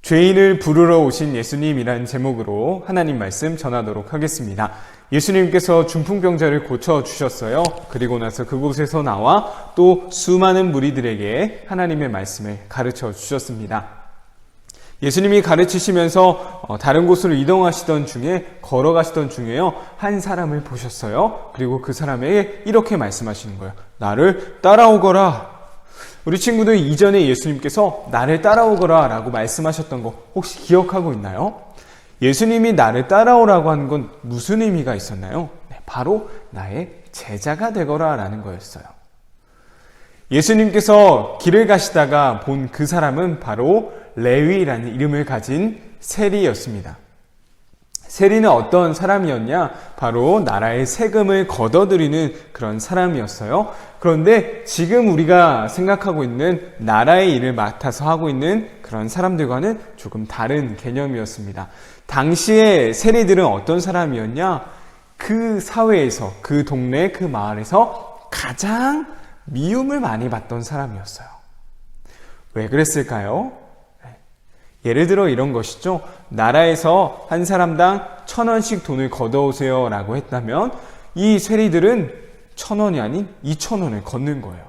죄인을 부르러 오신 예수님이란 제목으로 하나님 말씀 전하도록 하겠습니다. 예수님께서 중풍병자를 고쳐주셨어요. 그리고 나서 그곳에서 나와 또 수많은 무리들에게 하나님의 말씀을 가르쳐 주셨습니다. 예수님이 가르치시면서 다른 곳으로 이동하시던 중에 걸어가시던 중에요, 한 사람을 보셨어요. 그리고 그 사람에게 이렇게 말씀하시는 거예요. 나를 따라오거라. 우리 친구들 이전에 예수님께서 나를 따라오거라 라고 말씀하셨던 거 혹시 기억하고 있나요? 예수님이 나를 따라오라고 하는 건 무슨 의미가 있었나요? 바로 나의 제자가 되거라 라는 거였어요. 예수님께서 길을 가시다가 본 그 사람은 바로 레위라는 이름을 가진 세리였습니다. 세리는 어떤 사람이었냐? 바로 나라의 세금을 걷어들이는 그런 사람이었어요. 그런데 지금 우리가 생각하고 있는 나라의 일을 맡아서 하고 있는 그런 사람들과는 조금 다른 개념이었습니다. 당시에 세리들은 어떤 사람이었냐? 그 사회에서, 그 동네, 그 마을에서 가장 미움을 많이 받던 사람이었어요. 왜 그랬을까요? 예를 들어 이런 것이죠. 나라에서 한 사람당 1,000원씩 돈을 걷어오세요 라고 했다면 이 세리들은 1,000원이 아닌 2,000원을 걷는 거예요.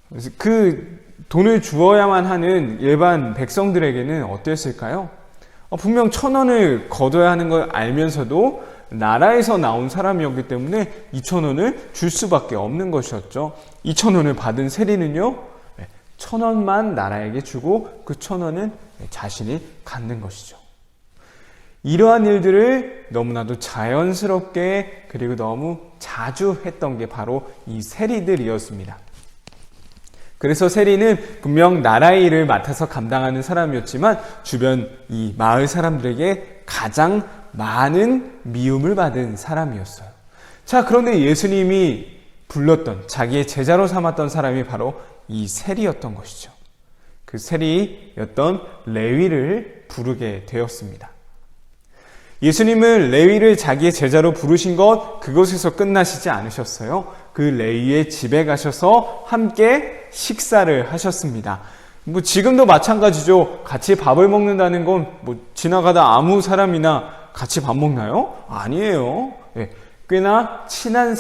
그래서 그 돈을 주어야만 하는 일반 백성들에게는 어땠을까요? 분명 1,000원을 걷어야 하는 걸 알면서도 나라에서 나온 사람이었기 때문에 2,000원을 줄 수밖에 없는 것이었죠. 2,000원을 받은 세리는요, 1,000원만 나라에게 주고 그 1,000원은 자신이 갖는 것이죠. 이러한 일들을 너무나도 자연스럽게 그리고 너무 자주 했던 게 바로 이 세리들이었습니다. 그래서 세리는 분명 나라의 일을 맡아서 감당하는 사람이었지만 주변 이 마을 사람들에게 가장 많은 미움을 받은 사람이었어요. 자, 그런데 예수님이 불렀던, 자기의 제자로 삼았던 사람이 바로 이 세리였던 것이죠. 그 세리였던 레위를 부르게 되었습니다. 예수님은 레위를 자기의 제자로 부르신 것, 그것에서 끝나시지 않으셨어요. 그 레위의 집에 가셔서 함께 식사를 하셨습니다. 지금도 마찬가지죠. 같이 밥을 먹는다는 건 지나가다 아무 사람이나 같이 밥 먹나요? 아니에요. 꽤나 친한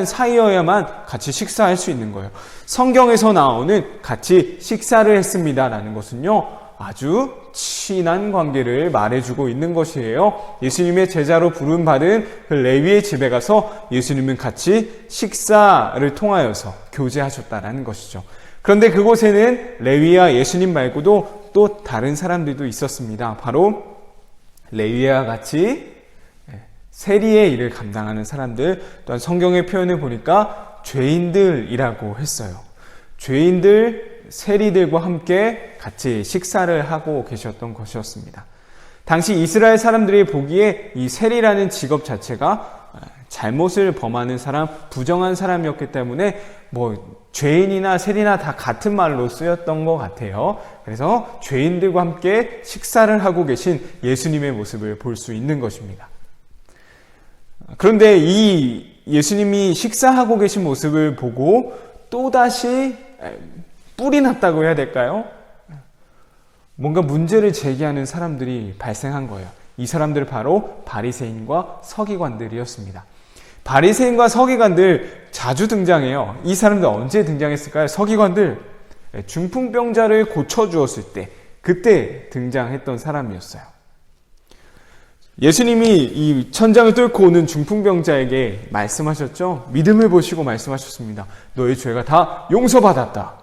사이여야만 같이 식사할 수 있는 거예요. 성경에서 나오는 같이 식사를 했습니다 라는 것은요, 아주 친한 관계를 말해주고 있는 것이에요. 예수님의 제자로 부름받은 그 레위의 집에 가서 예수님은 같이 식사를 통하여서 교제하셨다라는 것이죠. 그런데 그곳에는 레위와 예수님 말고도 또 다른 사람들도 있었습니다. 바로 레위와 같이 세리의 일을 감당하는 사람들, 또한 성경의 표현을 보니까 죄인들이라고 했어요. 죄인들, 세리들과 함께 같이 식사를 하고 계셨던 것이었습니다. 당시 이스라엘 사람들이 보기에 이 세리라는 직업 자체가 잘못을 범하는 사람, 부정한 사람이었기 때문에 죄인이나 세리나 다 같은 말로 쓰였던 것 같아요. 그래서 죄인들과 함께 식사를 하고 계신 예수님의 모습을 볼 수 있는 것입니다. 그런데 이 예수님이 식사하고 계신 모습을 보고 또다시 뿔이 났다고 해야 될까요? 뭔가 문제를 제기하는 사람들이 발생한 거예요. 이 사람들은 바로 바리새인과 서기관들이었습니다. 바리새인과 서기관들 자주 등장해요. 이 사람들 언제 등장했을까요? 서기관들 중풍병자를 고쳐주었을 때, 그때 등장했던 사람이었어요. 예수님이 이 천장을 뚫고 오는 중풍병자에게 말씀하셨죠. 믿음을 보시고 말씀하셨습니다. 너의 죄가 다 용서받았다.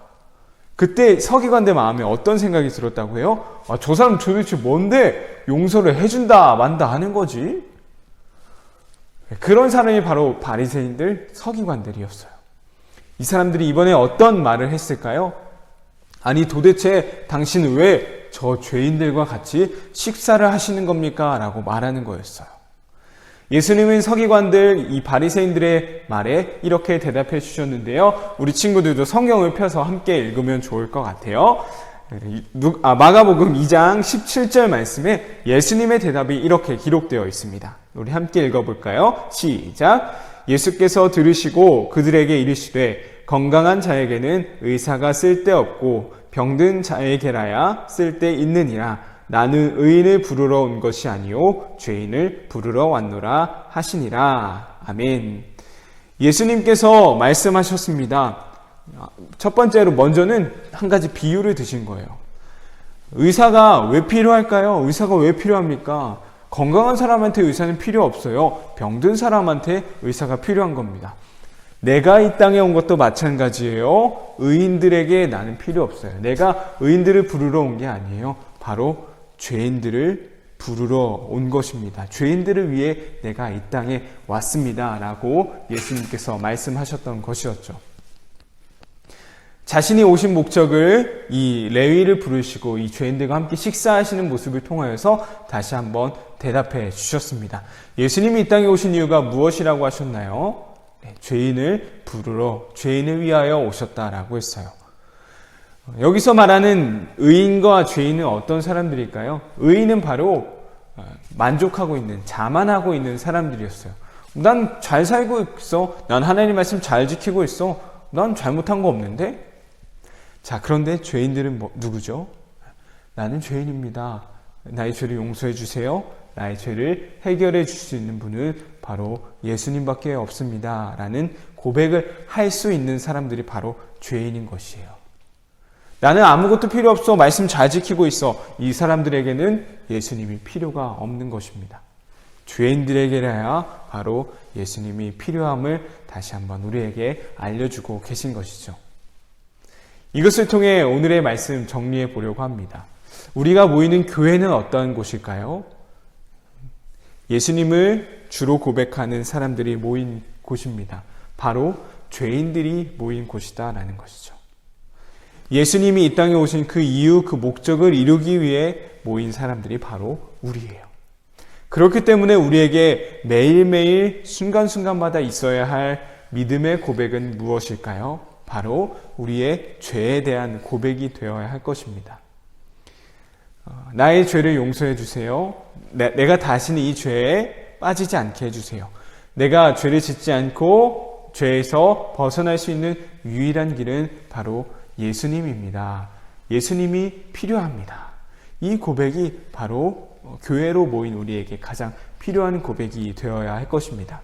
그때 서기관들 마음에 어떤 생각이 들었다고 해요? 저 사람 도대체 뭔데 용서를 해준다 만다 하는 거지? 그런 사람이 바로 바리새인들, 서기관들이었어요. 이 사람들이 이번에 어떤 말을 했을까요? 아니 도대체 당신은 왜 저 죄인들과 같이 식사를 하시는 겁니까? 라고 말하는 거였어요. 예수님은 서기관들, 이 바리새인들의 말에 이렇게 대답해 주셨는데요. 우리 친구들도 성경을 펴서 함께 읽으면 좋을 것 같아요. 마가복음 2장 17절 말씀에 예수님의 대답이 이렇게 기록되어 있습니다. 우리 함께 읽어볼까요? 시작! 예수께서 들으시고 그들에게 이르시되 건강한 자에게는 의사가 쓸데없고 병든 자에게라야 쓸데 있느니라. 나는 의인을 부르러 온 것이 아니요 죄인을 부르러 왔노라 하시니라. 아멘. 예수님께서 말씀하셨습니다. 첫 번째로 먼저는 한 가지 비유를 드신 거예요. 의사가 왜 필요할까요? 의사가 왜 필요합니까? 건강한 사람한테 의사는 필요 없어요. 병든 사람한테 의사가 필요한 겁니다. 내가 이 땅에 온 것도 마찬가지예요. 의인들에게 나는 필요 없어요. 내가 의인들을 부르러 온 게 아니에요. 바로 죄인들을 부르러 온 것입니다. 죄인들을 위해 내가 이 땅에 왔습니다. 라고 예수님께서 말씀하셨던 것이었죠. 자신이 오신 목적을 이 레위를 부르시고 이 죄인들과 함께 식사하시는 모습을 통하여서 다시 한번 대답해 주셨습니다. 예수님이 이 땅에 오신 이유가 무엇이라고 하셨나요? 네, 죄인을 부르러, 죄인을 위하여 오셨다라고 했어요. 여기서 말하는 의인과 죄인은 어떤 사람들일까요? 의인은 바로 만족하고 있는, 자만하고 있는 사람들이었어요. 난 잘 살고 있어. 난 하나님 말씀 잘 지키고 있어. 난 잘못한 거 없는데? 자, 그런데 죄인들은 누구죠? 나는 죄인입니다. 나의 죄를 용서해 주세요. 나의 죄를 해결해 줄 수 있는 분은 바로 예수님밖에 없습니다. 라는 고백을 할 수 있는 사람들이 바로 죄인인 것이에요. 나는 아무것도 필요 없어. 말씀 잘 지키고 있어. 이 사람들에게는 예수님이 필요가 없는 것입니다. 죄인들에게라야 바로 예수님이 필요함을 다시 한번 우리에게 알려주고 계신 것이죠. 이것을 통해 오늘의 말씀 정리해 보려고 합니다. 우리가 모이는 교회는 어떠한 곳일까요? 예수님을 주로 고백하는 사람들이 모인 곳입니다. 바로 죄인들이 모인 곳이다라는 것이죠. 예수님이 이 땅에 오신 그 이유, 그 목적을 이루기 위해 모인 사람들이 바로 우리예요. 그렇기 때문에 우리에게 매일매일 순간순간마다 있어야 할 믿음의 고백은 무엇일까요? 바로 우리의 죄에 대한 고백이 되어야 할 것입니다. 나의 죄를 용서해 주세요. 내가 다시는 이 죄에 빠지지 않게 해주세요. 내가 죄를 짓지 않고 죄에서 벗어날 수 있는 유일한 길은 바로 예수님입니다. 예수님이 필요합니다. 이 고백이 바로 교회로 모인 우리에게 가장 필요한 고백이 되어야 할 것입니다.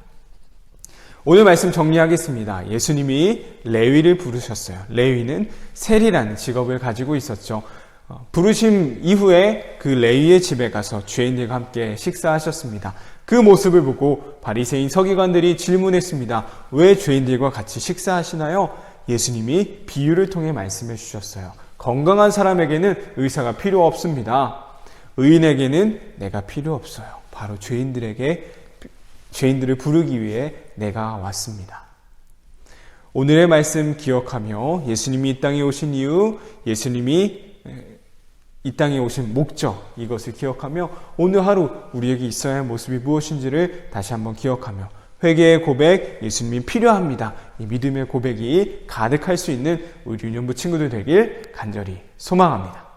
오늘 말씀 정리하겠습니다. 예수님이 레위를 부르셨어요. 레위는 세리라는 직업을 가지고 있었죠. 부르심 이후에 그 레위의 집에 가서 죄인들과 함께 식사하셨습니다. 그 모습을 보고 바리새인 서기관들이 질문했습니다. 왜 죄인들과 같이 식사하시나요? 예수님이 비유를 통해 말씀해 주셨어요. 건강한 사람에게는 의사가 필요 없습니다. 의인에게는 내가 필요 없어요. 바로 죄인들을 부르기 위해 내가 왔습니다. 오늘의 말씀 기억하며 예수님이 이 땅에 오신 이유, 예수님이 이 땅에 오신 목적, 이것을 기억하며 오늘 하루 우리에게 있어야 할 모습이 무엇인지를 다시 한번 기억하며 회개의 고백, 예수님이 필요합니다. 이 믿음의 고백이 가득할 수 있는 우리 유년부 친구들 되길 간절히 소망합니다.